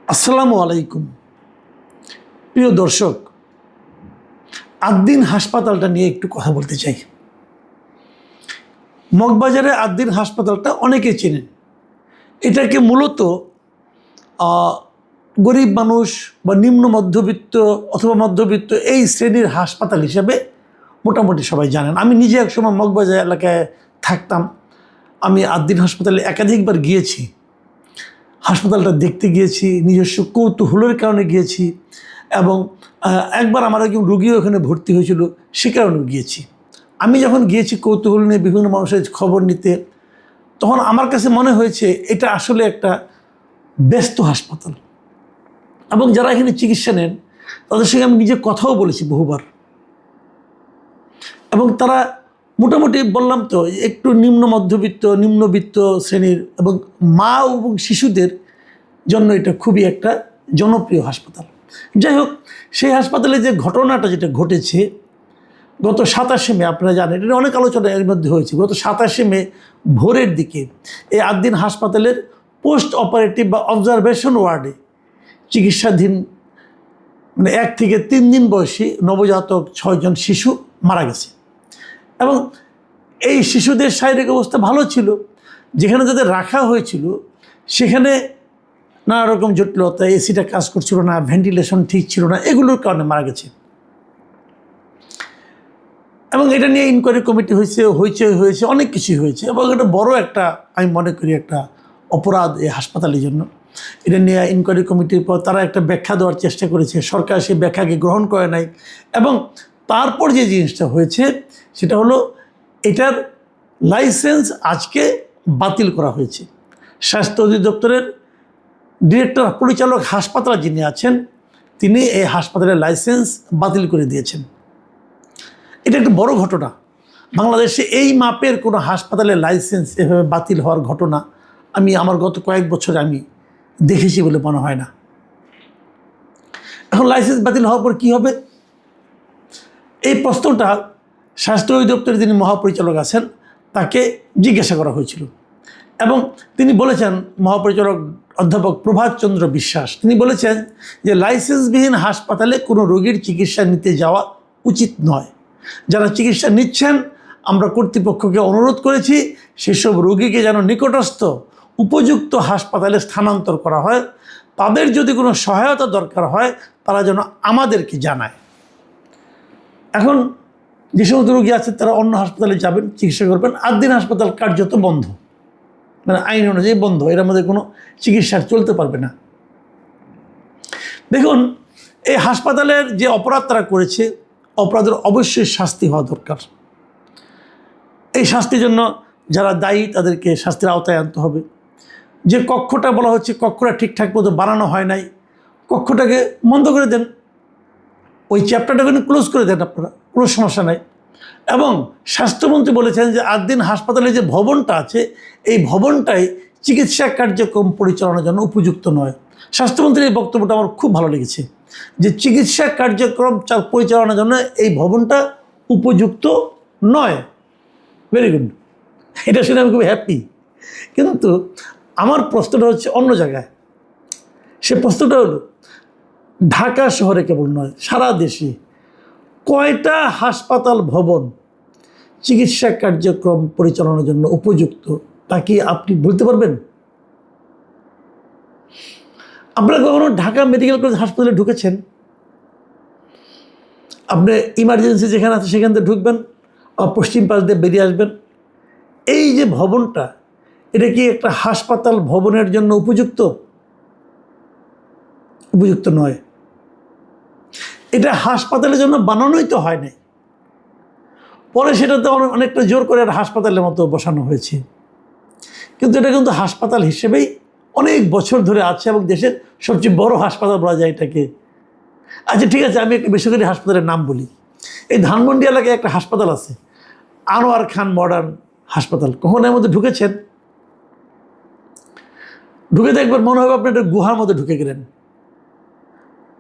আসসালামু আলাইকুম প্রিয় দর্শক, আদ্দিন হাসপাতালটা নিয়ে একটু কথা বলতে চাই। মগবাজারে আদ্দিন হাসপাতালটা অনেকে চেনেন। এটাকে মূলত গরিব মানুষ বা নিম্ন মধ্যবিত্ত অথবা মধ্যবিত্ত এই শ্রেণীর হাসপাতাল হিসেবে মোটামুটি সবাই জানেন। আমি নিজে একসময় মগবাজার এলাকায় থাকতাম। আমি আদ্দিন হাসপাতালে একাধিকবার গিয়েছি। হাসপাতালটা দেখতে গিয়েছি, নিজস্ব কৌতূহলের কারণে গিয়েছি, এবং একবার আমার একজন রুগীও ওখানে ভর্তি হয়েছিল, সে কারণেও গিয়েছি। আমি যখন গিয়েছি কৌতূহল নিয়ে বিভিন্ন মানুষের খবর নিতে, তখন আমার কাছে মনে হয়েছে এটা আসলে একটা ব্যস্ত হাসপাতাল, এবং যারা এখানে চিকিৎসা নেন তাদের সঙ্গে আমি নিজে কথাও বলেছি বহুবার, এবং তারা মোটামুটি বললাম তো একটু নিম্নবিত্ত শ্রেণীর, এবং মা এবং শিশুদের জন্য এটা খুবই একটা জনপ্রিয় হাসপাতাল। যাই হোক, সেই হাসপাতালে যে ঘটনাটা যেটা ঘটেছে গত 27শে মে, আপনারা জানেন এটা অনেক আলোচনা এর মধ্যে হয়েছে। গত 27শে মে ভোরের দিকে এই আদ্দিন হাসপাতালের পোস্ট অপারেটিভ বা অবজারভেশন ওয়ার্ডে চিকিৎসাধীন 1 থেকে 3 দিন বয়সী নবজাতক 6 জন শিশু মারা গেছে, এবং এই শিশুদের শারীরিক অবস্থা ভালো ছিল। যেখানে যাদের রাখা হয়েছিল সেখানে নানা রকম জটিলতা, এসিটা কাজ করছিল না, ভেন্টিলেশন ঠিক ছিল না, এগুলোর কারণে মারা গেছে। এবং এটা নিয়ে ইনকোয়ারি কমিটি হয়েছে, অনেক কিছুই হয়েছে, এবং এটা বড় একটা, আমি মনে করি একটা অপরাধ এই হাসপাতালের জন্য। এটা নিয়ে ইনকোয়ারি কমিটির পর তারা একটা ব্যাখ্যা দেওয়ার চেষ্টা করেছে, সরকার সেই ব্যাখ্যাকে গ্রহণ করে নাই। এবং তারপর যে জিনিসটা হয়েছে সেটা হলো এটার লাইসেন্স আজকে বাতিল করা হয়েছে। স্বাস্থ্য অধিদপ্তরের ডিরেক্টর পরিচালক হাসপাতাল যিনি আছেন, তিনি এই হাসপাতালের লাইসেন্স বাতিল করে দিয়েছেন। এটা একটা বড় ঘটনা। বাংলাদেশে এই মাপের কোনো হাসপাতালের লাইসেন্স এভাবে বাতিল হওয়ার ঘটনা আমি আমার গত কয়েক বছরে আমি দেখেছি বলে মনে হয় না। এখন লাইসেন্স বাতিল হওয়ার পর কী হবে, এই প্রশ্নটা স্বাস্থ্য অধিদপ্তরের যিনি মহাপরিচালক আছেন তাকে জিজ্ঞাসা করা হয়েছিল, এবং তিনি বলেছেন, মহাপরিচালক অধ্যাপক প্রভাত চন্দ্র বিশ্বাস, তিনি বলেছেন যে লাইসেন্সবিহীন হাসপাতালে কোনো রোগীর চিকিৎসা নিতে যাওয়া উচিত নয়। যারা চিকিৎসা নিচ্ছেন আমরা কর্তৃপক্ষকে অনুরোধ করেছি সেসব রোগীকে যেন নিকটস্থ উপযুক্ত হাসপাতালে স্থানান্তর করা হয়। তাদের যদি কোনো সহায়তা দরকার হয় তারা যেন আমাদেরকে জানায়। এখন যে সমস্ত রোগী আছে তারা অন্য হাসপাতালে যাবেন, চিকিৎসা করবেন। আদ্দিন হাসপাতাল কার্যত বন্ধ, মানে আইন অনুযায়ী বন্ধ, এর মধ্যে কোনো চিকিৎসা চলতে পারবে না। দেখুন, এই হাসপাতালের যে অপরাধ তারা করেছে, অপরাধের অবশ্যই শাস্তি হওয়া দরকার। এই শাস্তির জন্য যারা দায়ী তাদেরকে শাস্তির আওতায় আনতে হবে। যে কক্ষটা বলা হচ্ছে কক্ষটা ঠিকঠাক মতো বানানো হয় নাই, কক্ষটাকে বন্ধ করে দেন, ওই চ্যাপ্টারটাকে ক্লোজ করে দেন, আপনারা কোনো সমস্যা নাই। এবং স্বাস্থ্যমন্ত্রী বলেছেন যে আদ্দিন হাসপাতালে যে ভবনটা আছে এই ভবনটাই চিকিৎসা কার্যক্রম পরিচালনার জন্য উপযুক্ত নয়। স্বাস্থ্যমন্ত্রীর এই বক্তব্যটা আমার খুব ভালো লেগেছে, যে চিকিৎসা কার্যক্রম পরিচালনার জন্য এই ভবনটা উপযুক্ত নয়। ভেরি গুড, এটা শুনে আমি খুব হ্যাপি। কিন্তু আমার প্রশ্নটা হচ্ছে অন্য জায়গায়। সে প্রশ্নটা হলো, ঢাকা শহরে কেবল নয়, সারা দেশে কয়টা হাসপাতাল ভবন চিকিৎসা কার্যক্রম পরিচালনার জন্য উপযুক্ত তা কি আপনি বলতে পারবেন? আপনারা কখনো ঢাকা মেডিকেল কলেজ হাসপাতালে ঢুকেছেন? আপনি ইমার্জেন্সি যেখানে আছে সেখান থেকে ঢুকবেন, পশ্চিম পাশ দিয়ে বেরিয়ে আসবেন। এই যে ভবনটা, এটা কি একটা হাসপাতাল ভবনের জন্য উপযুক্ত? উপযুক্ত নয়। এটা হাসপাতালের জন্য বানানোই তো হয় নাই, পরে সেটাতে অনেকটা জোর করে হাসপাতালের মতো বসানো হয়েছে। কিন্তু এটা কিন্তু হাসপাতাল হিসেবেই অনেক বছর ধরে আছে, এবং দেশের সবচেয়ে বড় হাসপাতাল বলা যায় এটাকে। আচ্ছা ঠিক আছে, আমি একটা বেসরকারি হাসপাতালের নাম বলি। এই ধানমন্ডি এলাকায় একটা হাসপাতাল আছে, আনোয়ার খান মডার্ন হাসপাতাল। কখনো এর মধ্যে ঢুকেছেন? ঢুকে দেখবেন মনে হবে আপনি একটা গুহার মধ্যে ঢুকে গেলেন।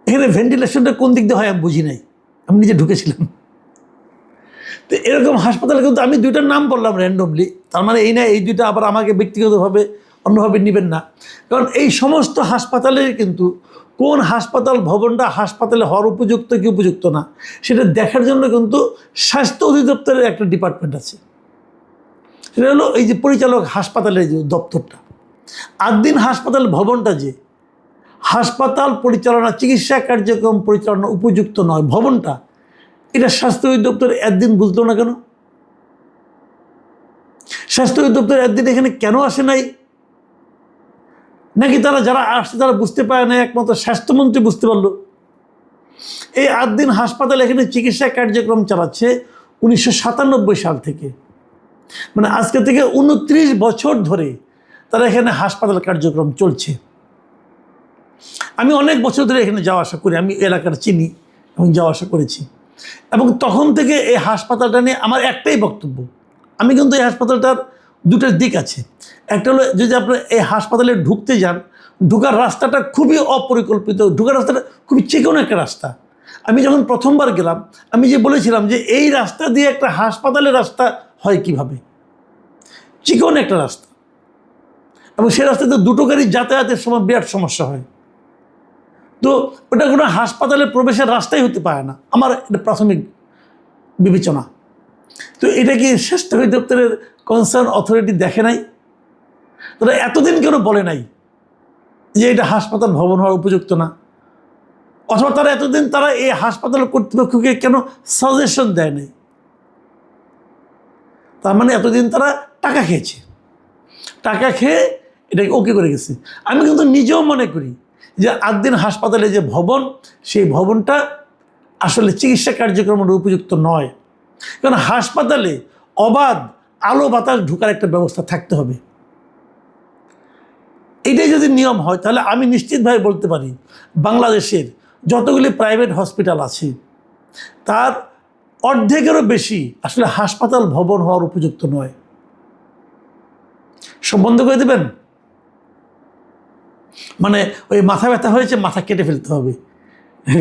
এখানে ভেন্টিলেশনটা কোন দিক দিয়ে হয় আমি বুঝি নাই, আমি নিজে ঢুকেছিলাম। তো এরকম হাসপাতালে কিন্তু আমি 2টার নাম বললাম র্যান্ডমলি, তার মানে এই না এই 2টা আবার আমাকে ব্যক্তিগতভাবে অন্যভাবে নেবেন না। কারণ এই সমস্ত হাসপাতালে কিন্তু কোন হাসপাতাল ভবনটা হাসপাতালে হওয়ার উপযুক্ত কি উপযুক্ত না সেটা দেখার জন্য কিন্তু স্বাস্থ্য অধিদপ্তরের একটা ডিপার্টমেন্ট আছে। সেটা হলো এই যে পরিচালক হাসপাতালের যে দপ্তরটা। আদ্দিন হাসপাতাল ভবনটা যে হাসপাতাল পরিচালনা চিকিৎসা কার্যক্রম পরিচালনা উপযুক্ত নয় ভবনটা, এটা স্বাস্থ্য অধিদপ্তর একদিন বুঝলো না কেন? স্বাস্থ্য অধিদপ্তর একদিন এখানে কেন আসে নাই? নাকি তারা যারা আসছে তারা বুঝতে পারে না, একমাত্র স্বাস্থ্যমন্ত্রী বুঝতে পারলো? এই আদ্দিন হাসপাতাল এখানে চিকিৎসা কার্যক্রম চালাচ্ছে 1997 সাল থেকে, মানে আজকে থেকে 29 বছর ধরে তারা এখানে হাসপাতাল কার্যক্রম চলছে। আমি অনেক বছর ধরে এখানে যাওয়া আসা করি, আমি এলাকাটা চিনি এবং যাওয়া আসা করেছি। এবং তখন থেকে এই হাসপাতালটা নিয়ে আমার একটাই বক্তব্য, আমি কিন্তু এই হাসপাতালটার দুটো দিক আছে। একটা হলো যদি আপনার এই হাসপাতালে ঢুকতে যান, ঢুকার রাস্তাটা খুবই অপরিকল্পিত, ঢুকার রাস্তাটা খুবই চিকন একটা রাস্তা। আমি যখন প্রথমবার গেলাম আমি যে বলেছিলাম যে এই রাস্তা দিয়ে একটা হাসপাতালের রাস্তা হয় কিভাবে, চিকন একটা রাস্তা, এবং সেই রাস্তাতে দুটো গাড়ি যাতায়াতের সময় বিরাট সমস্যা হয়। তো ওটা কোনো হাসপাতালে প্রবেশের রাস্তাই হতে পারে না, আমার এটা প্রাথমিক বিবেচনা। তো এটা কি স্বাস্থ্য অধিদপ্তরের কনসার্ন অথরিটি দেখে নাই? তারা এতদিন কেন বলে নাই যে এটা হাসপাতাল ভবন হওয়ার উপযুক্ত না? অথবা তারা এতদিন তারা এই হাসপাতাল কর্তৃপক্ষকে কেন সাজেশন দেয় নাই? তার মানে এতদিন তারা টাকা খেয়েছে, টাকা খেয়ে এটাকে ওকে করে গেছে। আমি কিন্তু নিজেও মনে করি যে আদ্দিন হাসপাতালে যে ভবন, সেই ভবনটা আসলে চিকিৎসা কার্যক্রমের উপযুক্ত নয়। কারণ হাসপাতালে অবাধ আলো বাতাস ঢোকার একটা ব্যবস্থা থাকতে হবে। এটাই যদি নিয়ম হয় তাহলে আমি নিশ্চিতভাবে বলতে পারি বাংলাদেশের যতগুলি প্রাইভেট হসপিটাল আছে তার অর্ধেকেরও বেশি আসলে হাসপাতাল ভবন হওয়ার উপযুক্ত নয়। সব বন্ধ করে দেবেন, মানে ওই মাথা ব্যথা হয়েছে মাথা কেটে ফেলতে হবে,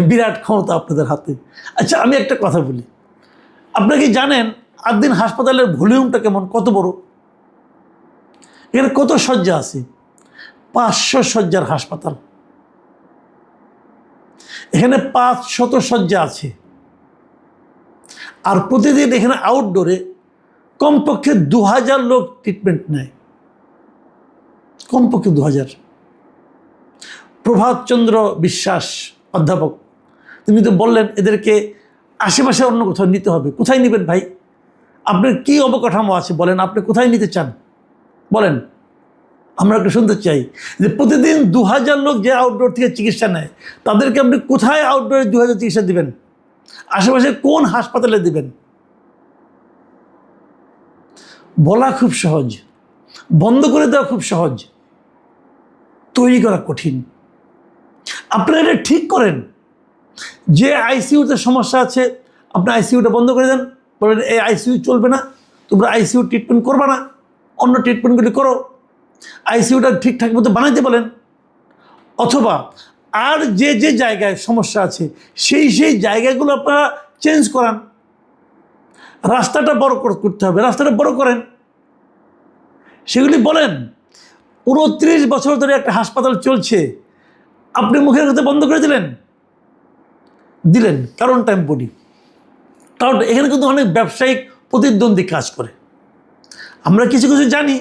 বিরাট ক্ষমতা আপনাদের হাতে। আচ্ছা আমি একটা কথা বলি, আপনারা কি জানেন আদ্দিন হাসপাতালের ভলিউমটা কেমন, কত বড়? এখানে কত শয্যা আছে? 500 শয্যার হাসপাতাল। এখানে 500 শয্যা আছে। আর প্রতিদিন এখানে আউটডোরে কমপক্ষে 2000 লোক ট্রিটমেন্ট নেয়, কমপক্ষে 2000। প্রভাতচন্দ্র বিশ্বাস অধ্যাপক, তিনি তো বললেন এদেরকে আশেপাশে অন্য কোথাও নিতে হবে। কোথায় নেবেন ভাই? আপনার কি অবকাঠামো আছে বলেন, আপনি কোথায় নিতে চান বলেন? আমরা একটু শুনতে চাই যে প্রতিদিন 2000 লোক যে আউটডোর থেকে চিকিৎসা নেয় তাদেরকে আপনি কোথায় আউটডোরে 2000 চিকিৎসা দিবেন? আশেপাশে কোন হাসপাতালে দিবেন? বলা খুব সহজ, বন্ধ করে দেওয়া খুব সহজ, তৈরি করা কঠিন। আপনারা এটা ঠিক করেন যে আইসিইউতে সমস্যা আছে আপনি আইসিইউটা বন্ধ করে দেন, বলেন এই আইসিইউ চলবে না, তোমরা আইসিইউ ট্রিটমেন্ট করবে না, অন্য ট্রিটমেন্টগুলি করো, আইসিইউটা ঠিকঠাক মতো বানাইতে বলেন। অথবা আর যে যে জায়গায় সমস্যা আছে সেই সেই জায়গাগুলো আপনারা চেঞ্জ করান। রাস্তাটা বড় করতে হবে, রাস্তাটা বড় করেন, সেগুলি বলেন। 29 বছর ধরে একটা হাসপাতাল চলছে, আপনি মুখের কথা বন্ধ করে দিলেন কারণ টাইম বডি। কারণ এখানে কিন্তু অনেক ব্যবসায়িক প্রতিদ্বন্দ্বী কাজ করে, আমরা কিছু কিছু জানি,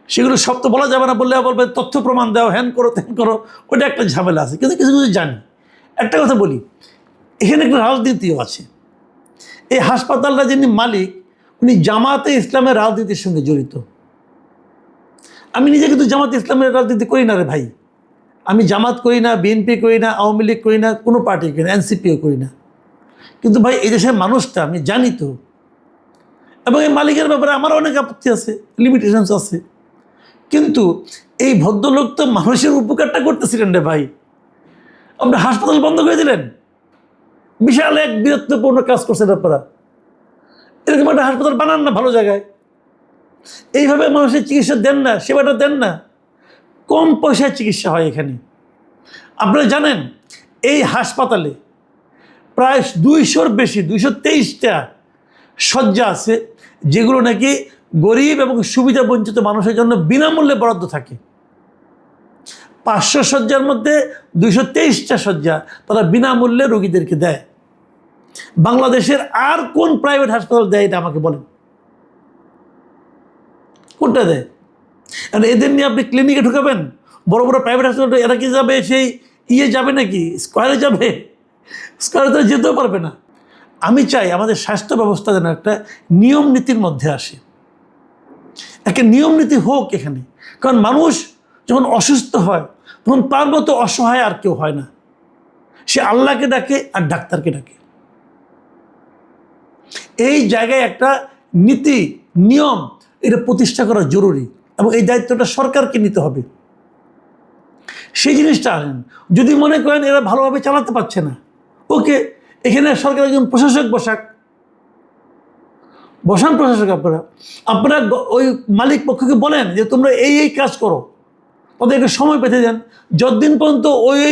সেগুলো সব তো বলা যাবে না, বললে বলবে তথ্য প্রমাণ দাও, হ্যান করো ত্যান করো, ওটা একটা ঝামেলা আছে। কিন্তু কিছু কিছু জানি। একটা কথা বলি, এখানে একটা রাজনীতিও আছে। এই হাসপাতালটা যিনি মালিক উনি জামাতে ইসলামের রাজনীতির সঙ্গে জড়িত। আমি নিজে কিন্তু জামাতে ইসলামের রাজনীতি করি না রে ভাই, আমি জামাত করি না, বিএনপি করি না, আওয়ামী লীগ করি না, কোনো পার্টি করি না, এনসিপিও করি না। কিন্তু ভাই এই দেশের মানুষটা আমি জানি তো, এবং এই মালিকের ব্যাপারে আমারও অনেক আপত্তি আছে, লিমিটেশনস আছে। কিন্তু এই ভদ্রলোক তো মানুষের উপকারটা করতেছিলেন রে ভাই, আপনি হাসপাতাল বন্ধ করে দিলেন। বিশাল এক বীরত্বপূর্ণ কাজ করছেন আপনারা। এরকম একটা হাসপাতাল বানান না ভালো জায়গায়, এইভাবে মানুষের চিকিৎসা দেন না, সেবাটা দেন না। কম পয়সায় চিকিৎসা হয় এখানে। আপনারা জানেন এই হাসপাতালে প্রায় 200-র বেশি, 223টা শয্যা আছে, যেগুলো নাকি গরিব এবং সুবিধা বঞ্চিত মানুষের জন্য বিনামূল্যে বরাদ্দ থাকে। 500 শয্যার মধ্যে 223টা শয্যা তারা বিনামূল্যে রোগীদেরকে দেয়। বাংলাদেশের আর কোন প্রাইভেট হাসপাতাল দেয় এটা আমাকে বলেন, কোনটা দেয়? আর এদের নিয়ে আপনি ক্লিনিকে ঢুকাবেন? বড় বড় প্রাইভেট হাসপাতাল এরা কি যাবে, সেই যাবে নাকি স্কোয়ারে যাবে? স্কোয়ারে তো যেতেও পারবে না। আমি চাই আমাদের স্বাস্থ্য ব্যবস্থা যেন একটা নিয়ম নীতির মধ্যে আসে, একটা নিয়ম নীতি হোক এখানে। কারণ মানুষ যখন অসুস্থ হয় তখন তার মতো অসহায় আর কেউ হয় না। সে আল্লাহকে ডাকে আর ডাক্তারকে ডাকে। এই জায়গায় একটা নীতি নিয়ম এটা প্রতিষ্ঠা করা জরুরি এবং এই দায়িত্বটা সরকারকে নিতে হবে। সেই জিনিসটা আনেন। যদি মনে করেন এরা ভালোভাবে চালাতে পারছে না, ওকে, এখানে সরকার একজন প্রশাসক বসান প্রশাসক। আপনারা ওই মালিক পক্ষকে বলেন যে তোমরা এই কাজ করো, তাদেরকে সময় পেতে দেন। যতদিন পর্যন্ত ওই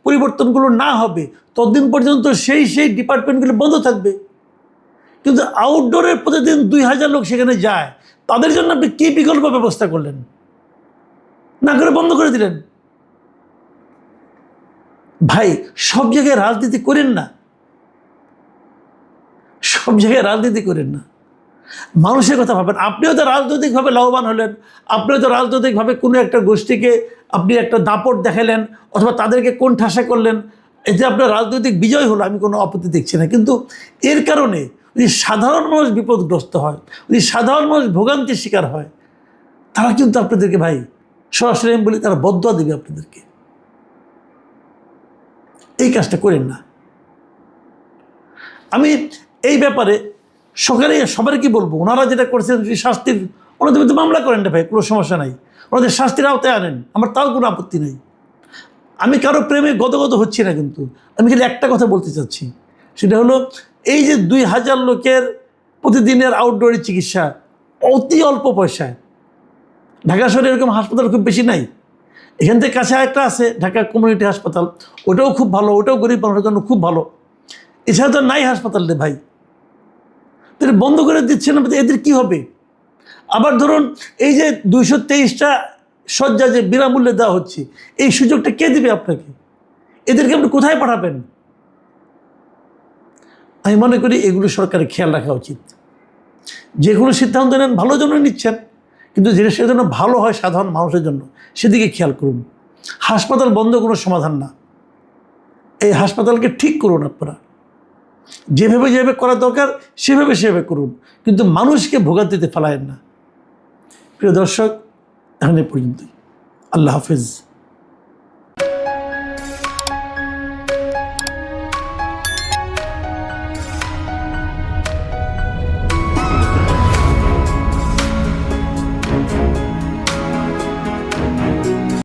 পরিবর্তনগুলো না হবে ততদিন পর্যন্ত সেই ডিপার্টমেন্টগুলো বন্ধ থাকবে। কিন্তু আউটডোরের প্রতিদিন 2000 লোক সেখানে যায়, তাদের জন্য আপনি কী বিকল্প ব্যবস্থা করলেন? না করে বন্ধ করে দিলেন। ভাই, সব জায়গায় রাজনীতি করেন না, সব জায়গায় রাজনীতি করেন না, মানুষের কথা ভাবেন। আপনিও তো রাজনৈতিকভাবে লাভবান হলেন, আপনিও তো রাজনৈতিকভাবে কোনো একটা গোষ্ঠীকে আপনি একটা দাপট দেখালেন অথবা তাদেরকে কোন ঠাসা করলেন, এতে আপনার রাজনৈতিক বিজয় হলো, আমি কোনো আপত্তি দেখছি না। কিন্তু এর কারণে যদি সাধারণ মানুষ বিপদগ্রস্ত হয়, যদি সাধারণ মানুষ ভোগান্তির শিকার হয়, তারা কিন্তু আপনাদেরকে, ভাই সরাসরি আমি বলি, তারা বদদোয়া দেবে আপনাদেরকে। এই কাজটা করেন না। আমি এই ব্যাপারে সবার কি বলবো, ওনারা যেটা করছেন শাস্তির, ওনাদের মধ্যে মামলা করেন না ভাই, কোনো সমস্যা নাই, ওনাদের শাস্তির আওতায় আনেন, আমার তাও কোনো আপত্তি নেই। আমি কারো প্রেমে গদগদ হচ্ছি না, কিন্তু আমি খালি একটা কথা বলতে চাচ্ছি, সেটা হলো এই যে 2000 লোকের প্রতিদিনের আউটডোরের চিকিৎসা অতি অল্প পয়সায়। ঢাকা শহরে এরকম হাসপাতাল খুব বেশি নাই। এখান থেকে কাছে একটা আছে ঢাকা কমিউনিটি হাসপাতাল, ওটাও খুব ভালো, ওটাও গরিব মানুষের জন্য খুব ভালো। এছাড়া তো নাই হাসপাতাল রে ভাই, তাহলে বন্ধ করে দিচ্ছে না, এদের কি হবে? আবার ধরুন এই যে 223টা শয্যা যে বিনামূল্যে দেওয়া হচ্ছে, এই সুযোগটা কে দিবে আপনাকে? এদেরকে আপনি কোথায় পাঠাবেন? আমি মনে করি এগুলো সরকারের খেয়াল রাখা উচিত। যেগুলো সিদ্ধান্ত নেন ভালোর জন্য নিচ্ছেন, কিন্তু যেটা সেজন্য ভালো হয় সাধারণ মানুষের জন্য, সেদিকে খেয়াল করুন। হাসপাতাল বন্ধ কোনো সমাধান না, এই হাসপাতালকে ঠিক করুন। আপনারা যেভাবে করা দরকার সেভাবে করুন, কিন্তু মানুষকে ভোগান্তিতে ফেলায়েন না। প্রিয় দর্শক, এখন এ পর্যন্তই। আল্লাহ হাফেজ।